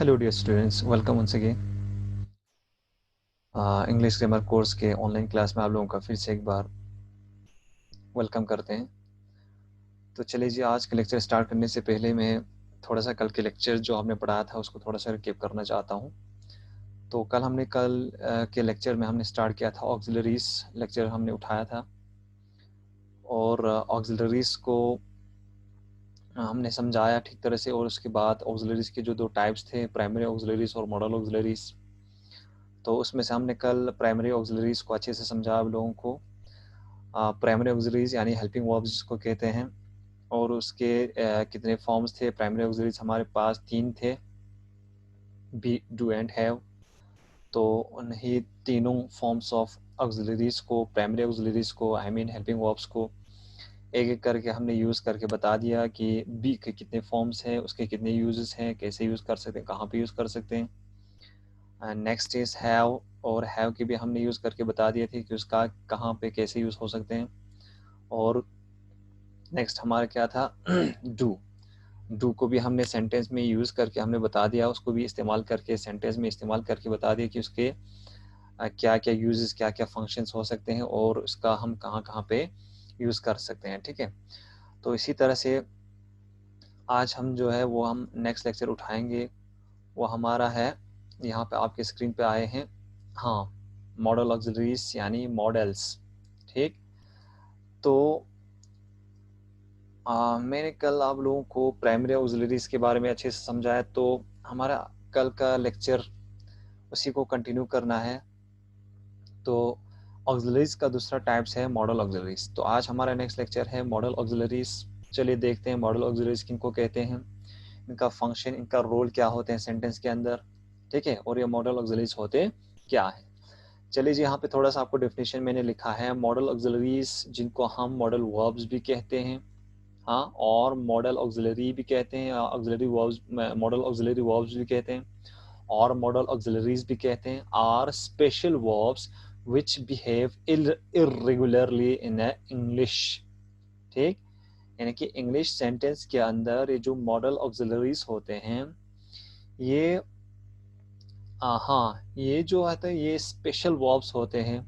Hello dear students, welcome once again. English grammar course के online class में आप लोगों का फिर से एक बार वेलकम करते हैं। तो चलिए जी, आज के लेक्चर स्टार्ट करने से पहले मैं थोड़ा सा कल के लेक्चर जो हमने पढ़ाया था उसको थोड़ा सा रिकेप करना चाहता हूँ। तो कल के लेक्चर में हमने स्टार्ट किया था, ऑक्सिलरीज लेक्चर हमने उठाया था और ऑक्सिलरीज को हमने समझाया ठीक तरह से। और उसके बाद ऑक्सिलरीज के जो दो टाइप्स थे, प्राइमरी ऑक्सिलरीज और मॉडल ऑक्सिलरीज, तो उसमें से हमने कल प्राइमरी ऑक्सिलरीज को अच्छे से समझा आप लोगों को। प्राइमरी ऑक्सिलरीज यानी हेल्पिंग वर्ब्स जिसको कहते हैं, और उसके कितने फॉर्म्स थे। प्राइमरी ऑक्सिलरीज हमारे पास 3 थे, बी, डू एंड हैव। तो उन्हीं तीनों फॉर्म्स ऑफ ऑक्सिलरीज को, प्राइमरी ऑक्सिलरीज को, आई मीन हेल्पिंग वर्ब्स को एक एक करके हमने यूज़ करके बता दिया कि बी के कितने फॉर्म्स हैं, उसके कितने यूजेस हैं, कैसे यूज़ कर सकते हैं, कहाँ पे यूज़ कर सकते हैं। नेक्स्ट इज हैव, और हैव की भी हमने यूज़ करके बता दिए थे कि उसका कहाँ पे कैसे यूज़ हो सकते हैं। और नेक्स्ट हमारा क्या था, डू को भी हमने सेंटेंस में यूज़ करके हमने बता दिया, उसको भी इस्तेमाल करके सेंटेंस में इस्तेमाल करके बता दिया कि उसके क्या क्या यूजेस, क्या क्या फंक्शंस हो सकते हैं और उसका हम कहाँ कहाँ पे यूज़ कर सकते हैं। ठीक है, तो इसी तरह से आज हम जो है वो हम नेक्स्ट लेक्चर उठाएंगे, वो हमारा है, यहाँ पे आपके स्क्रीन पे आए हैं, हाँ, मॉडल ऑक्सिलरीज यानी मॉडल्स। ठीक, तो मैंने कल आप लोगों को प्राइमरी ऑक्सिलरीज के बारे में अच्छे से समझाया, तो हमारा कल का लेक्चर उसी को कंटिन्यू करना है। तो ऑक्सिलरीज का दूसरा टाइप्स है मॉडल ऑक्सिलरीज। तो आज हमारा नेक्स्ट लेक्चर है मॉडल ऑक्सिलरीज। चलिए देखते हैं मॉडल ऑक्सिलरीज किनको कहते हैं, इनका फंक्शन, इनका रोल क्या होते हैं सेंटेंस के अंदर। ठीक है, और ये मॉडल ऑक्सिलरीज होते क्या है। चलिए जी, यहाँ पे थोड़ा सा आपको डेफिनेशन मैंने लिखा है। मॉडल ऑक्सिलरीज जिनको हम मॉडल वर्ब्स भी कहते हैं, हाँ, और मॉडल ऑक्सिलरी भी कहते हैं, auxiliary verbs, modal auxiliary verbs भी कहते हैं और मॉडल ऑक्सिलरीज भी कहते हैं, are special verbs which behave irregularly in English. ठीक, यानी कि इंग्लिश सेंटेंस के अंदर ये जो मॉडल ऑक्सिलरीज होते हैं, ये हाँ, ये जो आता है ये स्पेशल वर्ब्स होते हैं,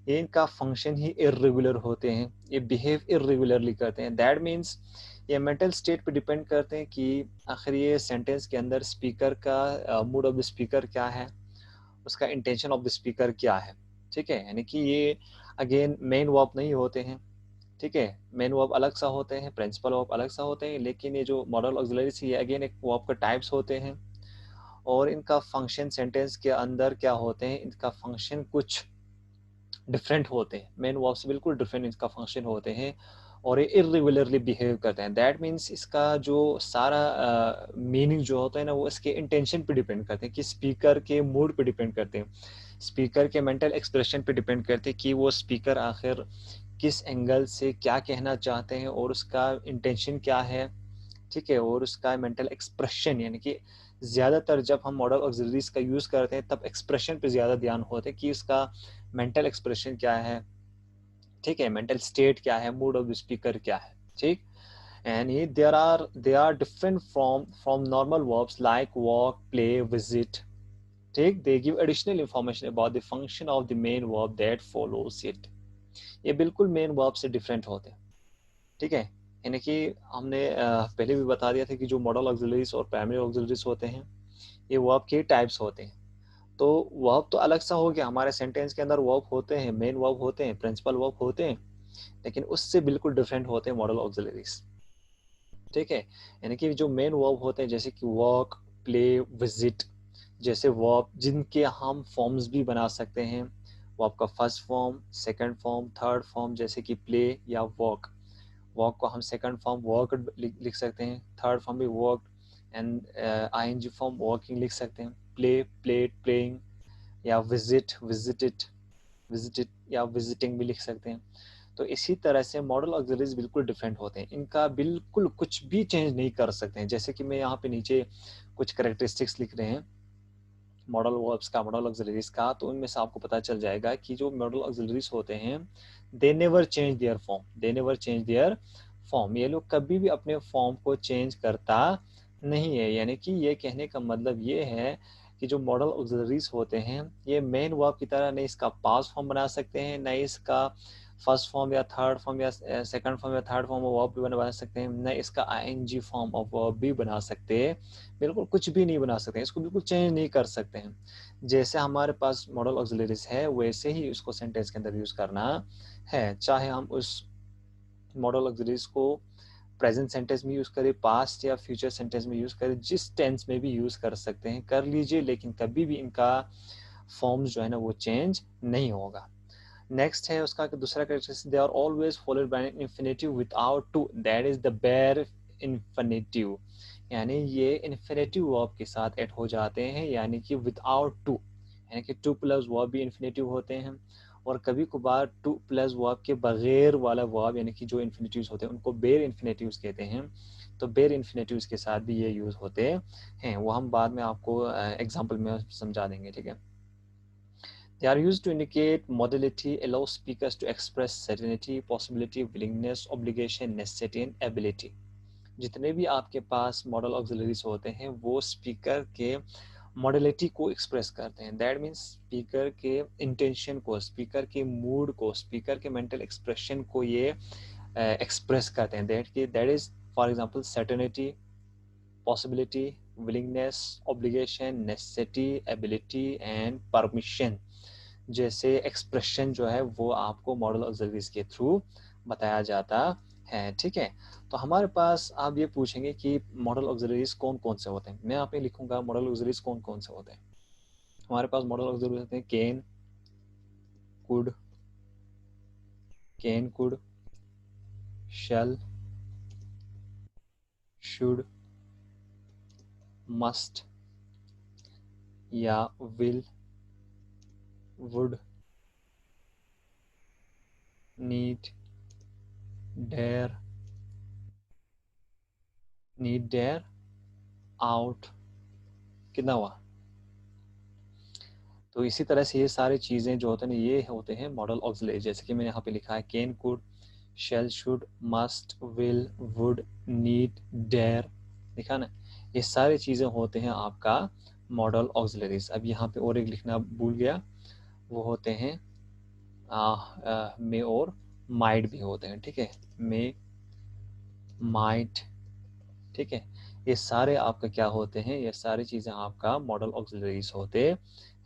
ये इनका फंक्शन ही इर्रेगुलर होते हैं, ये बिहेव इर्रेगुलरली करते हैं। दैट मीन्स ये मेंटल स्टेट पे डिपेंड करते हैं कि आखिर ये सेंटेंस के अंदर स्पीकर का मूड ऑफ द स्पीकर क्या है, उसका इंटेंशन ऑफ द स्पीकर क्या है। ठीक है, यानी कि ये अगेन मेन वर्ब नहीं होते हैं। ठीक है, मेन वर्ब अलग सा होते हैं, प्रिंसिपल वर्ब अलग सा होते हैं, लेकिन ये जो मॉडल ऑक्सिलरीज ये अगेन एक वर्ब का टाइप्स होते हैं और इनका फंक्शन सेंटेंस के अंदर क्या होते हैं, इनका फंक्शन कुछ डिफरेंट होते हैं, मेन वर्ब से बिल्कुल डिफरेंट इसका फंक्शन होते हैं और ये इर्रेगुलरली बिहेव करते हैं। दैट मीन्स इसका जो सारा मीनिंग जो होता है ना, वो इसके इंटेंशन पे डिपेंड करते हैं, कि स्पीकर के मूड पे डिपेंड करते हैं, स्पीकर के मेंटल एक्सप्रेशन पे डिपेंड करते हैं कि वो स्पीकर आखिर किस एंगल से क्या कहना चाहते हैं और उसका इंटेंशन क्या है। ठीक है, और उसका मेंटल एक्सप्रेशन, यानी कि ज़्यादातर जब हम मॉडल ऑक्सिलरीज का यूज़ करते हैं तब एक्सप्रेशन पे ज़्यादा ध्यान होता है कि उसका मेंटल एक्सप्रेशन क्या है। ठीक है, मेंटल स्टेट क्या है, मूड ऑफ द स्पीकर क्या है। ठीक, एंड ये they are different from normal verbs like walk, play, visit. ठीक, they give additional information about the function of the main verb that follows it. ये बिल्कुल main verb से different होते हैं। ठीक है, यानी कि हमने पहले भी बता दिया था कि जो मॉडल ऑक्सिलरीज और प्राइमरी ऑक्सिलरीज होते हैं, ये वर्ब के टाइप्स होते हैं। तो वर्ब तो अलग सा हो गया, हमारे सेंटेंस के अंदर वर्ब होते हैं, मेन वर्ब होते हैं, प्रिंसिपल वर्ब होते हैं, लेकिन उससे बिल्कुल डिफरेंट होते हैं मॉडल ऑक्सिलरीज। ठीक है, यानी कि जो मेन वर्ब होते हैं जैसे कि वर्क, प्ले, विजिट जैसे वर्ब, जिनके हम फॉर्म्स भी बना सकते हैं, वर्ब का first form, second form, third form, जैसे कि प्ले या वर्क। वर्क को हम सेकंड फॉर्म वर्क लिख सकते हैं, थर्ड फॉर्म भी work, and ING form working लिख सकते हैं। प्ले, प्लेड, प्लेइंग, या विजिट, विजिटेड, विजिटेड या विजिटिंग भी लिख सकते हैं। तो इसी तरह से मॉडल ऑक्सिलरीज बिल्कुल डिफरेंट होते हैं, इनका बिल्कुल कुछ भी चेंज नहीं कर सकते हैं। जैसे कि मैं यहाँ पे नीचे कुछ करेक्टरिस्टिक्स लिख रहे हैं मॉडल वर्ब्स का, मॉडल ऑक्सिलरीज का, तो उनमें से आपको पता चल जाएगा कि जो मॉडल ऑक्सिलरीज होते हैं, they never change their form, they never change their form. ये लोग कभी भी अपने फॉर्म को चेंज करता नहीं है, यानी कि ये कहने का मतलब ये है कि जो मॉडल ऑक्सिलरीज होते हैं ये मेन वर्ब की तरह नहीं इसका पास्ट फॉर्म बना सकते हैं, नहीं इसका फर्स्ट फॉर्म या थर्ड फॉर्म या सेकंड फॉर्म या थर्ड फॉर्म ऑफ वर्ब भी बना सकते हैं, नहीं इसका आईएनजी फॉर्म ऑफ वर्ब भी बना सकते हैं, बिल्कुल कुछ भी नहीं बना सकते हैं, इसको बिल्कुल चेंज नहीं कर सकते हैं। जैसे हमारे पास मॉडल ऑक्सिलरीज है वैसे ही इसको सेंटेंस के अंदर यूज करना है, चाहे हम उस मॉडल ऑक्सिलरीज को प्रेजेंट सेंटेंस में यूज करें, पास्ट या फ्यूचर सेंटेंस में यूज करें, जिस टेंस में भी यूज कर सकते हैं कर लीजिए, लेकिन कभी भी इनका फॉर्म्स जो है ना वो चेंज नहीं होगा। नेक्स्ट है उसका दूसरा characteristic, they are always followed by an infinitive without to, that is the bare infinitive, यानी ये इंफिनिटिव वर्ब के साथ ऐड हो जाते हैं, यानी कि विदाउट टू, यानी कि टू प्लस वर्ब भी इंफिनिटिव होते हैं, और कभी कभार टू प्लस वर्ब के बगैर वाला वर्ब यानी कि जो इंफिनिटिव्स होते हैं उनको बेयर इंफिनिटिव्स कहते हैं, तो बेयर इंफिनिटिव्स के साथ भी ये यूज होते हैं, वो हम बाद में आपको एग्जांपल में समझा देंगे, ठीक है। They are used to indicate modality, allow speakers to express certainty, possibility, willingness, obligation, necessity and ability. जितने भी आपके पास मॉडल ऑक्सिलरीज होते हैं वो स्पीकर के मॉडलिटी को एक्सप्रेस करते हैं, दैट मीन्स स्पीकर के इंटेंशन को, स्पीकर के मूड को, स्पीकर के मेंटल एक्सप्रेशन को ये एक्सप्रेस करते हैं, that is for example certainty, possibility, willingness, obligation, necessity, ability and permission जैसे एक्सप्रेशन जो है वो आपको मॉडल ऑक्सिलरीज के थ्रू बताया जाता है, ठीक है। तो हमारे पास आप ये पूछेंगे कि मॉडल ऑक्सिलरीज कौन कौन से होते हैं, मैं यहाँ पे लिखूंगा मॉडल ऑक्सिलरीज कौन कौन से होते हैं। हमारे पास मॉडल ऑक्सिलरीज होते हैं could, can could, shall, should, must या will, would, need, dare, ought, कितना हुआ। तो इसी तरह से ये सारी चीज़ें जो होते हैं ये होते हैं मॉडल ऑक्सिलरी, जैसे कि मैंने यहाँ पे लिखा है can could shall should must will would need dare, लिखा ना, ये सारी चीज़ें होते हैं आपका मॉडल ऑक्सिलरीज। अब यहाँ पे और एक लिखना भूल गया, वो होते हैं मे और माइट भी होते हैं, ठीक है, मे माइट, ठीक है, ये सारे आपका क्या होते हैं, ये सारी चीज़ें आपका मॉडल ऑक्सिलरीज होते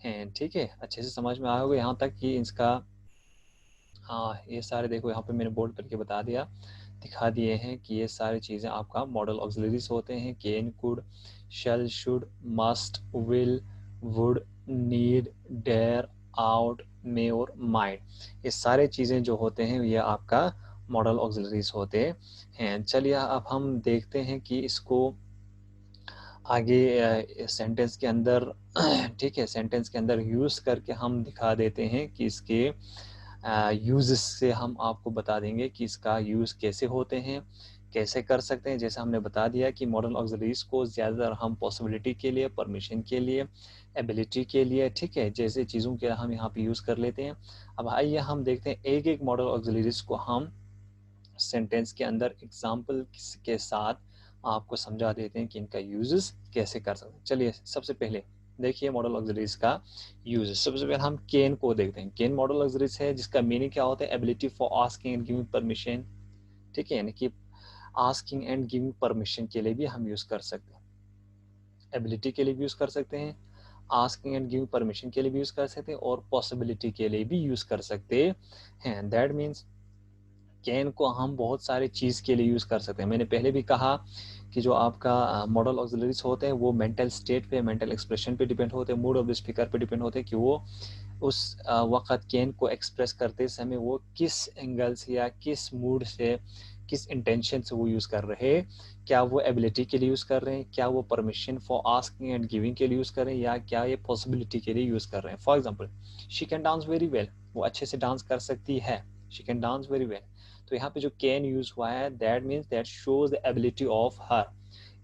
हैं, ठीक है। अच्छे से समझ में आया होगा यहाँ तक कि इसका, हाँ ये सारे देखो यहाँ पे मैंने बोर्ड करके बता दिया, दिखा दिए हैं कि ये सारी चीज़ें आपका मॉडल ऑक्सिलरीज होते हैं, can could shall should must will would need dare ought may और माइट, ये सारे चीज़ें जो होते हैं ये आपका मॉडल ऑक्सिलरीज होते हैं। चलिए अब हम देखते हैं कि इसको आगे सेंटेंस के अंदर ठीक है, सेंटेंस के अंदर यूज़ करके हम दिखा देते हैं कि इसके यूज़ से हम आपको बता देंगे कि इसका यूज़ कैसे होते हैं, कैसे कर सकते हैं। जैसे हमने बता दिया कि मॉडल ऑक्सिलरीज को ज़्यादातर हम पॉसिबिलिटी के लिए, परमिशन के लिए, एबिलिटी के लिए, ठीक है, जैसे चीज़ों के हम यहाँ पे यूज़ कर लेते हैं। अब आइए हम देखते हैं एक एक मॉडल ऑक्सिलरीज को हम सेंटेंस के अंदर एग्जाम्पल के साथ आपको समझा देते हैं कि इनका यूजेस कैसे कर सकते हैं। चलिए सबसे पहले देखिए मॉडल ऑक्सिलरीज का यूज। सबसे पहले हम कैन को देखते हैं। कैन मॉडल ऑक्सिलरीज है जिसका मीनिंग क्या होता है, ability for asking and giving permission, ठीक है, यानी कि आस्किंग एंड गिविंग परमिशन के लिए भी हम यूज कर सकते हैं, एबिलिटी के लिए भी यूज कर सकते हैं, आस्किंग एंड गिविंग परमिशन के लिए भी यूज कर सकते हैं, और पॉसिबिलिटी के लिए भी यूज कर सकते हैं। दैट मीन्स कैन को हम बहुत सारे चीज़ के लिए यूज़ कर सकते हैं। मैंने पहले भी कहा कि जो आपका मॉडल ऑक्सिलरीज होते हैं वो मेंटल स्टेट पे, मेंटल एक्सप्रेशन पे डिपेंड होते हैं, मूड ऑफ द स्पीकर पे डिपेंड होते हैं कि वो उस वक्त कैन को एक्सप्रेस करते समय वो किस एंगल से या किस मूड से, किस इंटेंशन से वो यूज़ कर रहे हैं, क्या वो एबिलिटी के लिए यूज़ कर रहे हैं, क्या वो permission for asking and giving के लिए यूज़ कर रहे हैं, या क्या ये पॉसिबिलिटी के लिए यूज़ कर रहे हैं। For example she can dance very well, वो अच्छे से डांस कर सकती है, she can dance very well. तो यहाँ पे जो कैन यूज हुआ है that means that shows the ability of her,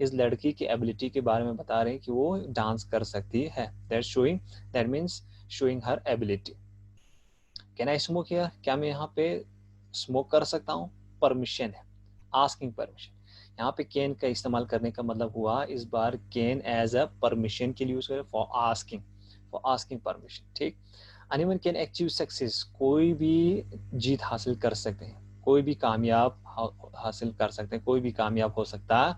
इस लड़की की एबिलिटी के बारे में बता रहे हैं कि वो डांस कर सकती है, that showing, that means showing her ability. Can I smoke here, क्या मैं यहाँ पे स्मोक कर सकता हूँ, परमिशन है, आस्किंग परमिशन, यहाँ पे कैन का इस्तेमाल करने का मतलब हुआ इस बार कैन एज अ परमिशन के लिए यूज करें, फॉर आस्किंग परमिशन, ठीक। एनीवन कैन अचीव सक्सेस, कोई भी जीत हासिल कर सकते हैं, कोई भी कामयाब हासिल कर सकते हैं, कोई भी कामयाब हो सकता है।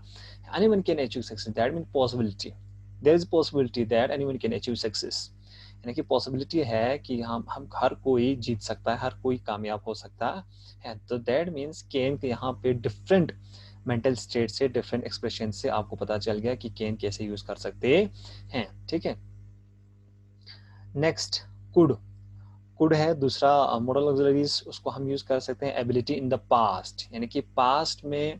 Anyone can achieve success, that mean possibility, there is possibility that anyone can achieve success, यानी कि पॉसिबिलिटी है कि हम हर कोई जीत सकता है, हर कोई कामयाब हो सकता है। तो दैट मीन्स कैन के यहाँ पे डिफरेंट मेंटल स्टेट से, डिफरेंट एक्सप्रेशन से आपको पता चल गया कि कैन कैसे यूज कर सकते हैं, ठीक है। नेक्स्ट कुड है दूसरा मॉडल ऑक्सिलरीज, उसको हम यूज कर सकते हैं एबिलिटी इन द पास्ट, यानी कि पास्ट में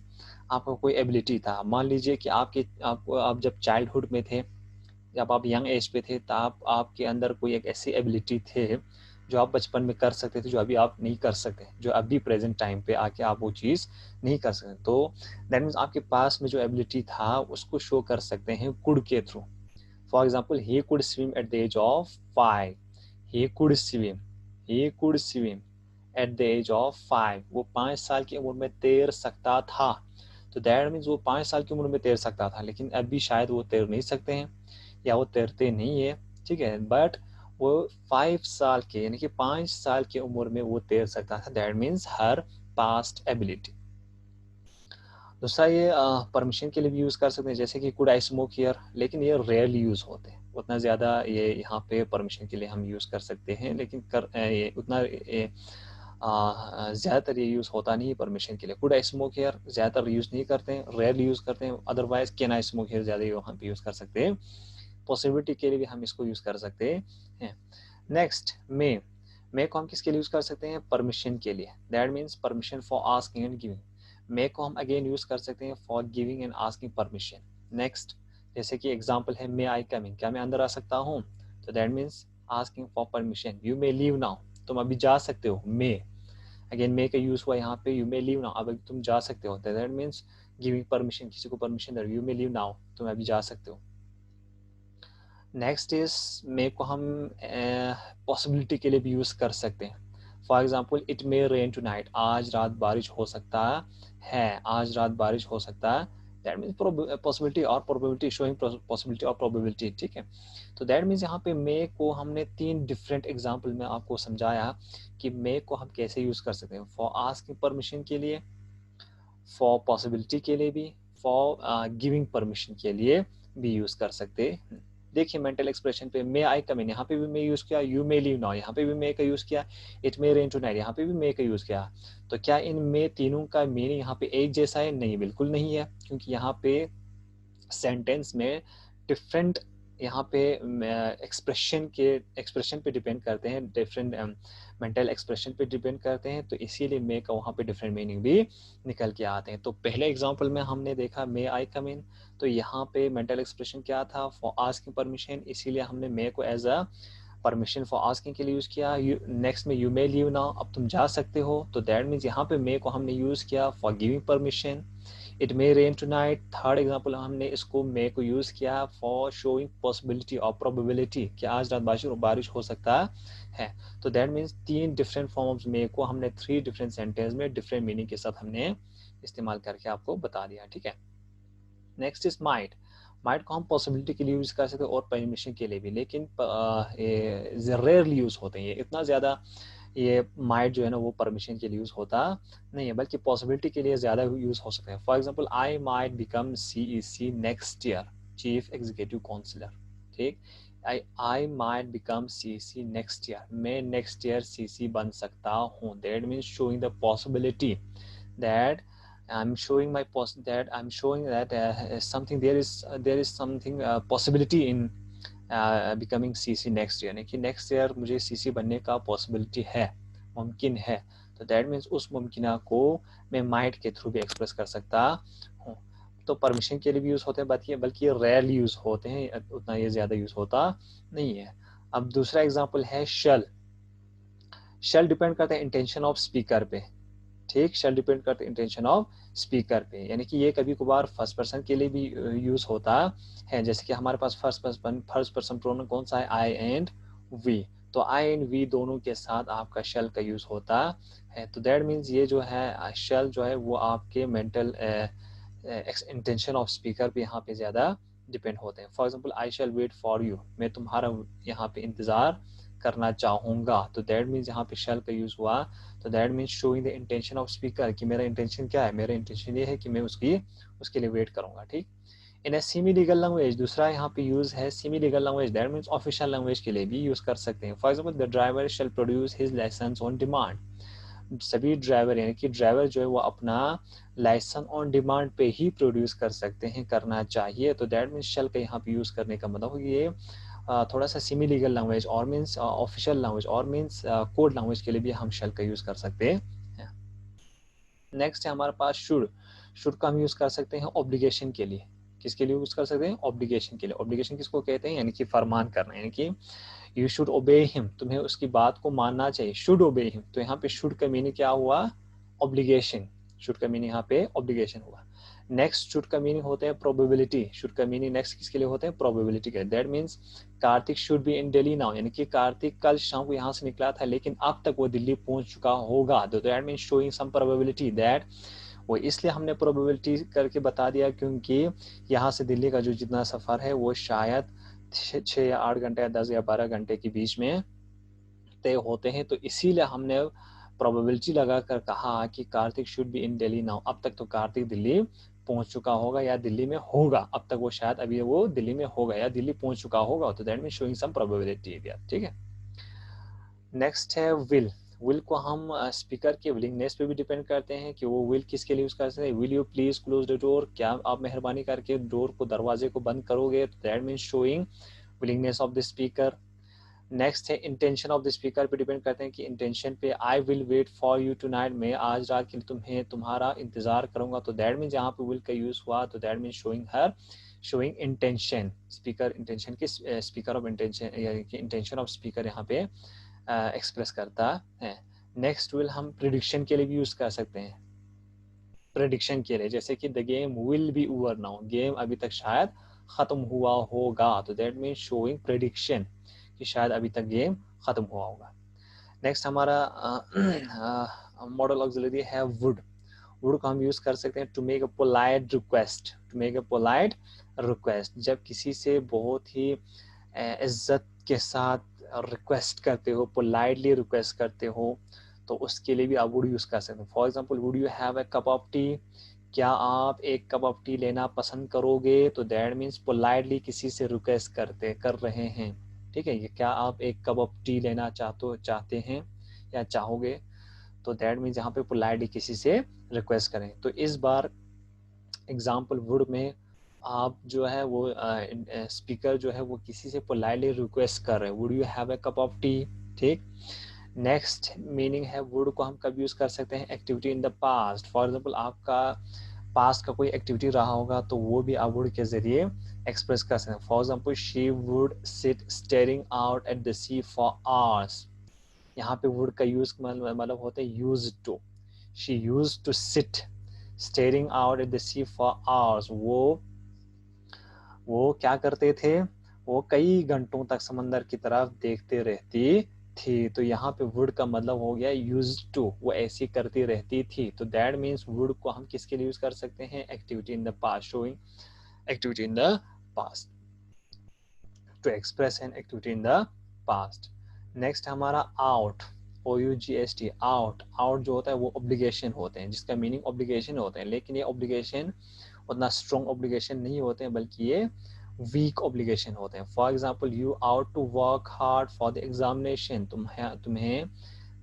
आपका कोई एबिलिटी था। मान लीजिए कि आप जब चाइल्डहुड में थे, जब आप यंग एज पे थे, तब आपके अंदर कोई एक ऐसी एबिलिटी थे जो आप बचपन में कर सकते थे, जो अभी आप नहीं कर सकते, जो अभी प्रेजेंट टाइम पे आके आप वो चीज़ नहीं कर सकते। तो दैट मीन्स आपके पास में जो एबिलिटी था उसको शो कर सकते हैं कुड के थ्रू। For example, he could swim at the age of 5, he could swim, he could swim at the age of 5, वो 5 साल की उम्र में तैर सकता था। तो दैट मीन्स वो 5 साल की उम्र में तैर सकता था, लेकिन अभी शायद वो तैर नहीं सकते हैं या वो तैरते नहीं है, ठीक है। बट वो 5 साल के, यानी कि 5 साल की उम्र में वो तैर सकता था, that means her past ability. दूसरा ये परमिशन के लिए भी यूज कर सकते हैं, जैसे कि कुड आई स्मोक हियर, लेकिन ये रेयरली यूज होते हैं, उतना ज्यादा ये यहाँ पे परमिशन के लिए हम यूज कर सकते हैं, लेकिन ये उतना ज्यादातर ये यूज होता नहीं है परमिशन के लिए। कुड आई स्मोक हियर ज्यादातर यूज नहीं करते हैं, रेयरली यूज करते हैं। Otherwise can I smoke here ज्यादा यहाँ पे यूज कर सकते हैं, पॉसिबिलिटी के लिए भी हम इसको यूज कर सकते हैं। नेक्स्ट मे को हम किसके लिए यूज कर सकते हैं, परमिशन के लिए, that means permission for asking and giving. May को हम अगेन यूज कर सकते हैं for giving and asking permission. Next, जैसे कि एग्जांपल है मे आई कम इन, क्या मैं अंदर आ सकता हूँ, तो that means asking for permission. You may leave now, तुम अभी जा सकते हो, मे, अगेन मे का यूज हुआ यहाँ पे, यू मे लीव नाउ, अब तुम जा सकते हो, दैट मीन्स गिविंग परमिशन, किसी को permission they, you may leave now, तुम अभी जा सकते हो। नेक्स्ट इज मे को हम पॉसिबिलिटी के लिए भी यूज कर सकते हैं। For example, it may rain tonight, आज रात बारिश हो सकता है, आज रात बारिश हो सकता है, दैट मीन्स पॉसिबिलिटी और प्रोबेबिलिटी, शोइंग पॉसिबिलिटी और प्रोबेबिलिटी, ठीक है। तो दैट मीन्स यहाँ पे मे को हमने 3 डिफरेंट एग्जाम्पल में आपको समझाया कि मे को हम कैसे यूज कर सकते हैं, फॉर आस्किंग परमिशन के लिए, फॉर पॉसिबिलिटी के लिए भी, फॉर गिविंग परमिशन के लिए भी यूज कर सकते हैं। देखिए मेंटल एक्सप्रेशन पे, मे आई कम इन, यहाँ पे भी मे यूज किया, यू मे लीव नाउ, यहाँ पे भी मे का यूज किया, इट मे रेन टुनाइट, यहाँ पे भी मे का यूज किया। तो क्या इन मे तीनों का मीनिंग यहाँ पे एक जैसा है, नहीं, बिल्कुल नहीं है, क्योंकि यहाँ पे सेंटेंस में डिफरेंट, यहाँ पे एक्सप्रेशन पे डिपेंड करते हैं, डिफरेंट मेंटल एक्सप्रेशन पे डिपेंड करते हैं, तो इसीलिए मे का वहाँ पे डिफरेंट मीनिंग भी निकल के आते हैं। तो पहले एग्जांपल में हमने देखा मे आई कम इन, तो यहाँ पे मेंटल एक्सप्रेशन क्या था, फॉर आस्किंग परमिशन, इसीलिए हमने मे को as a permission for asking के लिए यूज किया। नेक्स्ट में यू मे लीव नाउ, अब तुम जा सकते हो, तो दैट मीन्स यहाँ पे मे को हमने यूज किया for giving permission. It may rain tonight, third example हमने इसको मे को यूज किया फॉर शोइंग पॉसिबिलिटी और प्रोबेबिलिटी कि आज रात बारिश हो सकता है। तो दैट मीन्स 3 डिफरेंट फॉर्म्स मे को हमने 3 डिफरेंट सेंटेंस में डिफरेंट मीनिंग के साथ हमने इस्तेमाल करके आपको बता दिया, ठीक है। नेक्स्ट इज माइट को हम पॉसिबिलिटी के लिए यूज कर सकते हैं और परमिशन के लिए भी, लेकिन रेयरली यूज होते हैं, ये इतना ज्यादा ये माइट जो है ना वो परमिशन के लिए यूज होता नहीं है, बल्कि पॉसिबिलिटी के लिए ज्यादा यूज हो सकते हैं। For example, I might become CEC next year, chief executive councillor, ठीक। I might become CC next year, मैं नेक्स्ट ईयर सीसी बन सकता हूँ, that means showing the possibility that I'm showing that I'm showing that something there is something possibility in becoming CC next year, कि next year मुझे CC बनने का possibility है, मुमकिन है। तो दैट मीन्स उस मुमकिना को मैं माइट के थ्रू भी एक्सप्रेस कर सकता हूँ। तो परमिशन के लिए भी यूज होते हैं, बल्कि रेयरली यूज होते हैं, उतना ये ज्यादा यूज होता नहीं है। अब दूसरा एग्जाम्पल है शल डिपेंड करता है इंटेंशन ऑफ स्पीकर पे, ठीक। शल डिपेंड करते इंटेंशन ऑफ स्पीकर पे, यानी कि ये कभी कभार फर्स्ट पर्सन के लिए भी यूज होता है, जैसे कि हमारे पास फर्स्ट पर्सन प्रोनाउन कौन सा है, आई एंड वी, तो आई एंड वी दोनों के साथ आपका शल का यूज होता है। तो दैट मीन्स ये जो है शल जो है वो आपके इंटेंशन ऑफ स्पीकर पे यहाँ पे ज़्यादा डिपेंड होते हैं। For example I shall wait for you, मैं तुम्हारा यहाँ पे इंतज़ार करना चाहूँगा, तो दैट मीन्स यहाँ पे शैल का यूज़ हुआ, तो that means showing the intention of speaker कि मेरा इंटेंशन क्या है, मेरा इंटेंशन ये है कि मैं उसके लिए वेट करूँगा। ठीक, in a semi legal language, दूसरा यहाँ पे यूज़ है semi legal language, that means official language के लिए भी यूज़ कर सकते हैं। For example the driver shall produce his licence on demand, सभी ड्राइवर यानी कि ड्राइवर जो है वो अपना लाइसेंस ऑन डिमांड पे ही प्रोड्यूस कर सकते हैं, करना चाहिए, तो दैट मीन्स शैल का यहाँ पे यूज़ करने का मतलब ये थोड़ा सा सेमी लीगल लैंग्वेज और मीन्स ऑफिशियल लैंग्वेज और मीन्स कोड लैंग्वेज के लिए भी हम शैल का यूज़ कर सकते हैं। नेक्स्ट है हमारे पास शुड का हम यूज़ कर सकते हैं ऑब्लिगेशन के लिए। किसके लिए यूज़ कर सकते हैं? ऑब्लिगेशन के लिए। ऑब्लिगेशन किसको कहते हैं? यानी कि फरमान करना, यानी कि यू शुड ओबे हिम, तुम्हें उसकी बात को मानना चाहिए, शुड ओबे हिम, तो यहाँ पे शुड का मीनिंग क्या हुआ? ऑब्लिगेशन। शुड का मीनिंग यहाँ पे ऑब्लिगेशन हुआ। नेक्स्ट शुड का मीनिंग होता है प्रोबेबिलिटी। शुड का मीनिंग नेक्स्ट किसके लिए होता है? प्रोबेबिलिटी के। That means Kartik should be in Delhi now, यानी कि कार्तिक कल शाम को यहाँ से निकला था लेकिन अब तक वो दिल्ली पहुंच चुका होगा, तो that means showing some probability that, वो इसलिए हमने प्रोबेबिलिटी करके बता दिया क्योंकि यहाँ से दिल्ली का जो जितना सफ़र है वो शायद 6 या 8 घंटे या 10 या 12 घंटे के बीच में तय होते हैं, तो इसीलिए हमने प्रोबेबिलिटी लगा कर कहा कि Kartik should be in Delhi now, अब तक तो कार्तिक दिल्ली पहुंच चुका होगा या दिल्ली में होगा, अब तक वो शायद अभी वो दिल्ली में होगा या दिल्ली पहुंच चुका होगा, तो that mean showing some probability. ठीक है। नेक्स्ट है विल। विल को हम स्पीकर के विलिंगनेस पे भी डिपेंड करते हैं कि वो विल किसके लिए यूज कर सकते हैं। Will you please close the door, क्या आप मेहरबानी करके डोर को, दरवाजे को बंद करोगे, तो that means showing willingness of the speaker. Next है इंटेंशन ऑफ द स्पीकर पे डिपेंड करते हैं कि इंटेंशन पे I will wait for you tonight, मैं आज रात के लिए तुम्हारा इंतजार करूंगा, तो दैट मीन्स यहाँ पे विल का यूज हुआ, तो that means showing intention. Speaker intention की, स्पीकर ऑफ इंटेंशन यानी कि इंटेंशन ऑफ स्पीकर यहाँ पे एक्सप्रेस करता है। नेक्स्ट विल हम प्रिडिक्शन के लिए भी यूज कर सकते हैं। प्रिडिक्शन के लिए जैसे कि the game will be over now, game अभी तक शायद खत्म हुआ होगा, तो दैट मीन शोइंग प्रिडिक्शन कि शायद अभी तक गेम खत्म हुआ होगा। नेक्स्ट हमारा मॉडल ऑक्सिलरी है वुड। वुड को हम यूज कर सकते हैं to make a polite request, to make a polite request, जब किसी से बहुत ही इज्जत के साथ रिक्वेस्ट करते हो, पोलाइटली रिक्वेस्ट करते हो, तो उसके लिए भी आप वुड यूज कर सकते हो। For example would you have a cup of T, क्या आप एक कप ऑफ टी लेना पसंद करोगे, तो दैट मीन्स पोलाइटली किसी से रिक्वेस्ट कर रहे हैं। ठीक है, ये क्या आप एक कप ऑफ टी लेना चाहते हैं या चाहोगे, तो दैट मीन्स यहाँ पे पोलाइटली किसी से रिक्वेस्ट करें। तो इस बार एग्जाम्पल वुड में आप जो है वो स्पीकर जो है वो किसी से पोलाइटली रिक्वेस्ट कर रहे हैं, would you have a cup of T. ठीक। नेक्स्ट मीनिंग है वुड को हम कब यूज कर सकते हैं? Activity in the past. For example आपका पास्ट का कोई एक्टिविटी रहा होगा तो वो भी आप वुड के जरिए एक्सप्रेस कर सकते हैं। For example she would sit staring out at the sea for hours, यहाँ पे वुड का यूज मतलब होता है use to. She use to sit staring out at the sea for hours, वो क्या करते थे? वो कई घंटों तक समंदर की तरफ देखते रहती थी, तो यहाँ पे वुड का मतलब हो गया यूज टू, वो ऐसी करती रहती थी, तो दैट मीन्स वुड को हम किसके लिए यूज कर सकते हैं? Activity in the past, showing activity in the past, to express an activity in the past. Next हमारा आउट, OUGST, आउट। आउट जो होता है वो ऑब्लिगेशन होते हैं, जिसका मीनिंग ऑब्लिगेशन होते हैं, लेकिन ये ऑब्लिगेशन उतना स्ट्रॉन्ग ऑब्लिगेशन नहीं होते हैं, बल्कि ये वीक ऑब्लिगेशन होते हैं। For example you ought to work hard for the examination, तुम्हें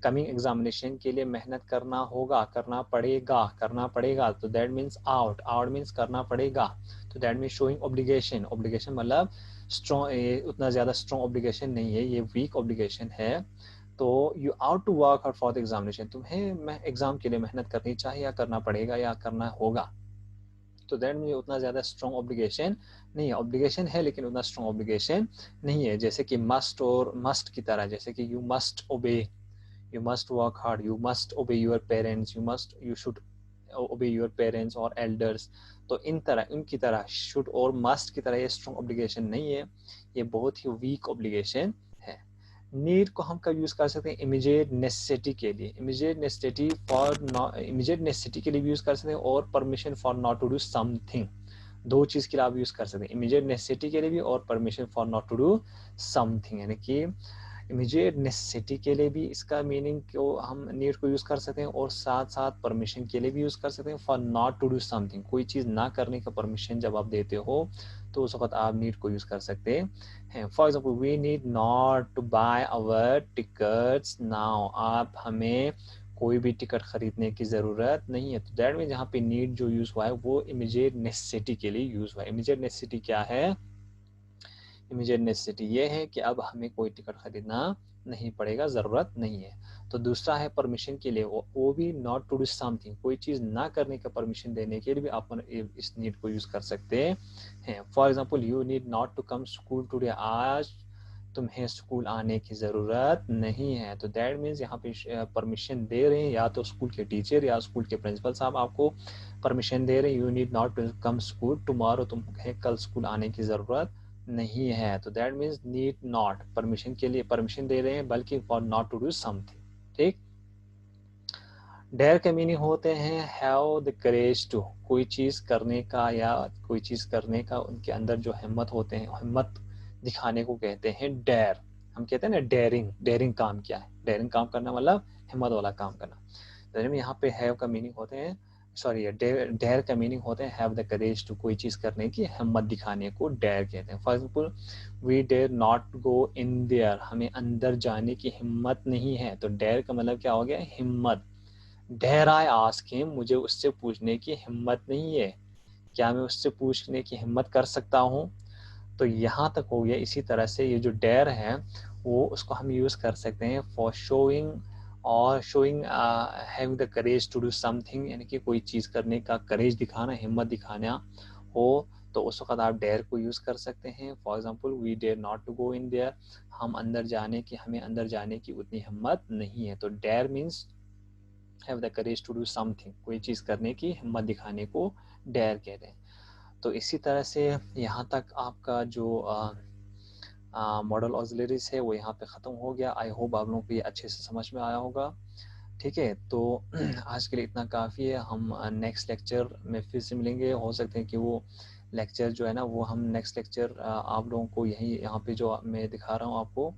कमिंग एग्जामिनेशन के लिए मेहनत करना होगा, करना पड़ेगा, तो दैट मीन्स आउट मीन्स करना पड़ेगा, तो that means showing obligation. Obligation मतलब स्ट्रॉन्ग, उतना ज्यादा स्ट्रॉन्ग ऑब्लिगेशन नहीं है, ये वीक ऑब्लिगेशन है। तो you ought to work hard for the examination, तुम्हें एग्जाम के लिए मेहनत करनी चाहिए या करना पड़ेगा या करना होगा, तो दैट मीन उतना ज्यादा स्ट्रॉन्ग ऑब्लिगेशन नहीं है। ऑब्लिगेशन है लेकिन उतना स्ट्रॉन्ग ऑब्लिगेशन नहीं है, जैसे कि मस्ट और मस्ट की तरह, जैसे कि यू मस्ट ओबे, you must work hard, you must obey your parents, you should obey your parents or elders, तो इनकी तरह should और must की तरह ये strong obligation नहीं है, ये बहुत ही weak obligation है। नीड को हम कब यूज़ कर सकते हैं? इमीडिएट नेसेसिटी के लिए, immediate necessity for immediate necessity के लिए भी यूज़ कर सकते हैं और permission for not to do something, दो चीज़ के लिए आप यूज़ कर सकते हैं, इमीडिएट नेसेसिटी के लिए भी और permission for not to do something. यानी कि इमीडिएट नेसेसिटी के लिए भी इसका मीनिंग को हम नीड को यूज़ कर सकते हैं और साथ साथ परमिशन के लिए भी यूज़ कर सकते हैं for not to do something, कोई चीज़ ना करने का परमिशन जब आप देते हो तो उस वक्त आप नीड को यूज़ कर सकते हैं। For example, we need not to buy our tickets now, आप हमें कोई भी टिकट खरीदने की ज़रूरत नहीं है। तो दैट मीन जहाँ पे नीड जो यूज़ हुआ है वो इमीडिएट नेसेसिटी के लिए यूज़ हुआ है। इमीडिएट नेसेसिटी क्या है? इमीडिएट नेसेसिटी ये है कि अब हमें कोई टिकट खरीदना नहीं पड़ेगा, ज़रूरत नहीं है। तो दूसरा है परमिशन के लिए, वो भी नॉट टू डू समथिंग, कोई चीज़ ना करने का परमिशन देने के लिए भी आप इस नीड को यूज़ कर सकते हैं। For example, you need not to come school today, आज तुम्हें स्कूल आने की ज़रूरत नहीं है। तो दैट मीन्स यहाँ पे परमिशन दे रहे हैं या तो स्कूल के टीचर या स्कूल के प्रिंसिपल साहब आपको परमिशन दे रहे हैं, you need not to come school tomorrow, तुम्हें कल स्कूल आने की ज़रूरत नहीं है। तो that means need not, permission के लिए परमिशन दे रहे हैं, बल्कि for not to do something. ठीक। डेयर के मीनिंग होते हैं हैव द करेज टू, कोई चीज़ करने का या कोई चीज़ करने का उनके अंदर जो हिम्मत होते हैं, हिम्मत दिखाने को कहते हैं डेयर। हम कहते हैं ना डेयरिंग, डेयरिंग काम क्या है? डेयरिंग काम करना मतलब हिम्मत वाला काम करना। तो यहाँ पे हैव का मीनिंग होते हैं, सॉरी, डेयर का मीनिंग होते हैं हैव द करेज टू, कोई चीज़ करने की हिम्मत दिखाने को डेयर कहते हैं। For example, we dare not go in there, हमें अंदर जाने की हिम्मत नहीं है। तो डेयर का मतलब क्या हो गया? हिम्मत। डेयर आई आस्क हिम, मुझे उससे पूछने की हिम्मत नहीं है, क्या मैं उससे पूछने की हिम्मत कर सकता हूँ? तो यहाँ तक हो गया। इसी तरह से ये जो डेयर है वो उसको हम यूज़ कर सकते हैं फॉर शोइंग, और showing having the courage to do something, यानी कि कोई चीज़ करने का करेज दिखाना, हिम्मत दिखाना हो, तो उस वक्त आप डेयर को यूज़ कर सकते हैं। For example, we dare not to go in there, हमें अंदर जाने की उतनी हिम्मत नहीं है। तो dare means have the courage to do something, कोई चीज़ करने की हिम्मत दिखाने को डेयर कहते हैं। तो इसी तरह से यहाँ तक आपका जो मॉडल ऑक्सिलरीज है वो यहाँ पे ख़त्म हो गया। आई होप आप लोगों को ये अच्छे से समझ में आया होगा। ठीक है, तो आज के लिए इतना काफ़ी है। हम नेक्स्ट लेक्चर में फिर से मिलेंगे। हो सकते हैं कि वो लेक्चर जो है ना, वो हम नेक्स्ट लेक्चर आप लोगों को यहाँ पे जो मैं दिखा रहा हूँ आपको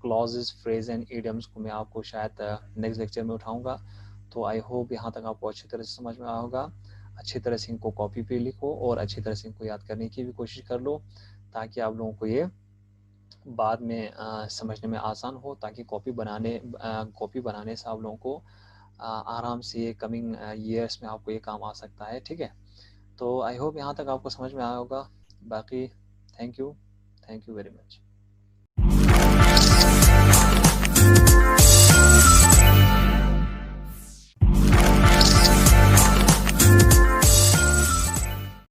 क्लॉजेस, फ्रेज एंड इडियम्स को मैं आपको शायद नेक्स्ट लेक्चर में उठाऊँगा। तो आई होप यहाँ तक आपको अच्छी तरह से समझ में आया होगा। अच्छी तरह से इनको कॉपी पे लिखो और अच्छी तरह से इनको याद करने की भी कोशिश कर लो, ताकि आप लोगों को ये बाद में समझने में आसान हो, ताकि कॉपी बनाने से आप लोगों को आराम से ये कमिंग ईयर्स में आपको ये काम आ सकता है। ठीक है, तो आई होप यहाँ तक आपको समझ में आया होगा। बाकी थैंक यू वेरी मच।